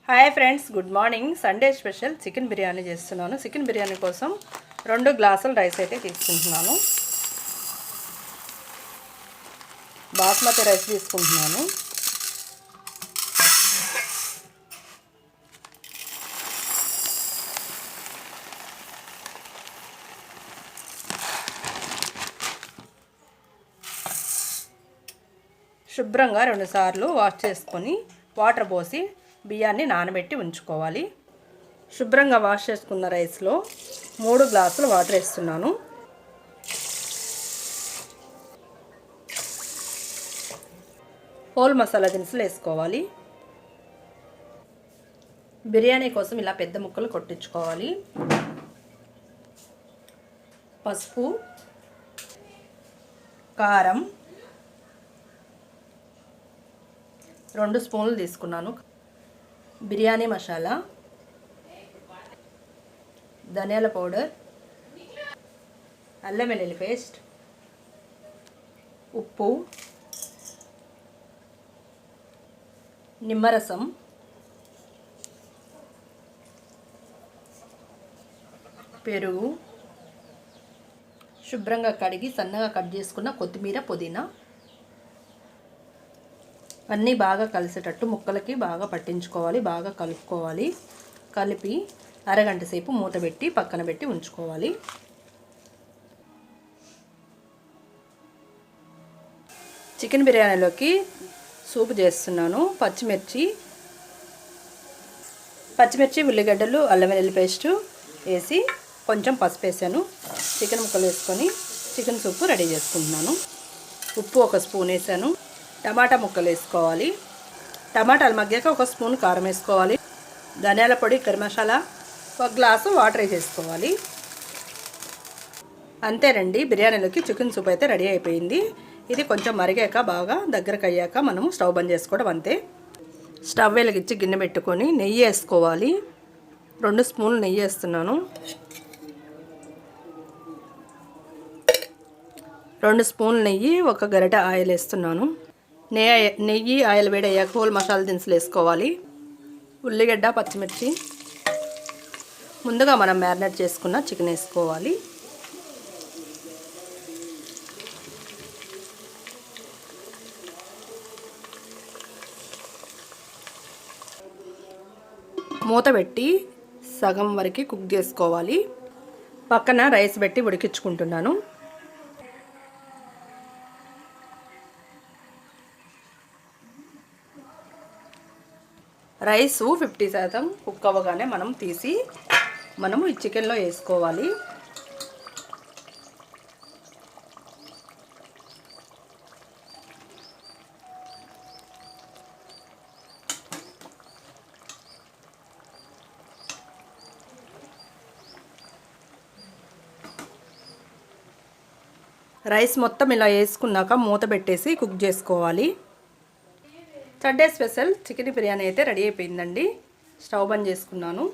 Hi friends, good morning. Sunday special chicken biryani చేస్తున్నాను. Chicken biryani కోసం 2 గ్లాసుల రైస్ అయితే తీసుకుంటున్నాను. బాస్మతి రైస్ తీసుకుంటున్నాను. శుభ్రంగా 2 సార్లు వాష్ చేసుకొని వాటర్ పోసి బియ్యాన్ని నానబెట్టి ఉంచుకోవాలి. శుభ్రంగా వాష్ చేసుకున్న రైస్లో 3 గ్లాసులు వాటర్ వేస్తున్నాను. హోల్ మసాలా దినుసులు వేసుకోవాలి. బిర్యానీ కోసం ఇలా పెద్ద ముక్కలు కొట్టించుకోవాలి. పసుపు, కారం 2 స్పూన్లు తీసుకున్నాను. బిర్యానీ మసాలా, ధనియాల పౌడర్, అల్లం వెల్లుల్లి పేస్ట్, ఉప్పు, నిమ్మరసం, పెరుగు, శుభ్రంగా కడిగి సన్నగా కట్ చేసుకున్న కొత్తిమీర, పుదీనా అన్నీ బాగా కలిసేటట్టు ముక్కలకి బాగా పట్టించుకోవాలి. బాగా కలుపుకోవాలి. కలిపి అరగంట సేపు మూత పెట్టి పక్కన పెట్టి ఉంచుకోవాలి. చికెన్ బిర్యానీలోకి సూప్ చేస్తున్నాను. పచ్చిమిర్చి, ఉల్లిగడ్డలు, అల్లం వెల్లుల్లి పేస్టు వేసి కొంచెం పసుపు వేసాను. చికెన్ ముక్కలు వేసుకొని చికెన్ సూప్ రెడీ చేసుకుంటున్నాను. ఉప్పు 1 స్పూన్ వేసాను. టమాటా ముక్కలు వేసుకోవాలి. టమాటాలు మగ్గాక 1 స్పూన్ కారం వేసుకోవాలి. ధనియాల పొడి, గరం మసాలా, 1 గ్లాసు వాటర్ వేసేసుకోవాలి. అంతేనండి, బిర్యానీలోకి చికెన్ సూప్ అయితే రెడీ అయిపోయింది. ఇది కొంచెం మరిగాక బాగా దగ్గరకు అయ్యాక మనము స్టవ్ బంద్ చేసుకోవడం అంతే. స్టవ్ వెలిగించి గిన్నె పెట్టుకొని నెయ్యి వేసుకోవాలి. 2 స్పూన్లు నెయ్యి వేస్తున్నాను. 2 స్పూన్లు నెయ్యి, 1 గరిటె ఆయిల్ వేస్తున్నాను. నెయ్యి ఆయిల్ వేడయ్యాక హోల్ మసాలా దినుసులు వేసుకోవాలి. ఉల్లిగడ్డ, పచ్చిమిర్చి, ముందుగా మనం మ్యారినేట్ చేసుకున్న చికెన్ వేసుకోవాలి. మూత పెట్టి సగం వరకు కుక్ చేసుకోవాలి. పక్కన రైస్ పెట్టి ఉడికించుకుంటున్నాను. రైసు 50% కుక్ అవ్వగానే మనం తీసి మనము ఈ చికెన్లో వేసుకోవాలి. రైస్ మొత్తం ఇలా వేసుకున్నాక మూత పెట్టేసి కుక్ చేసుకోవాలి. సండే స్పెషల్ చికెన్ బిర్యానీ అయితే రెడీ అయిపోయిందండి. స్టవ్ బంద్ చేసుకున్నాను.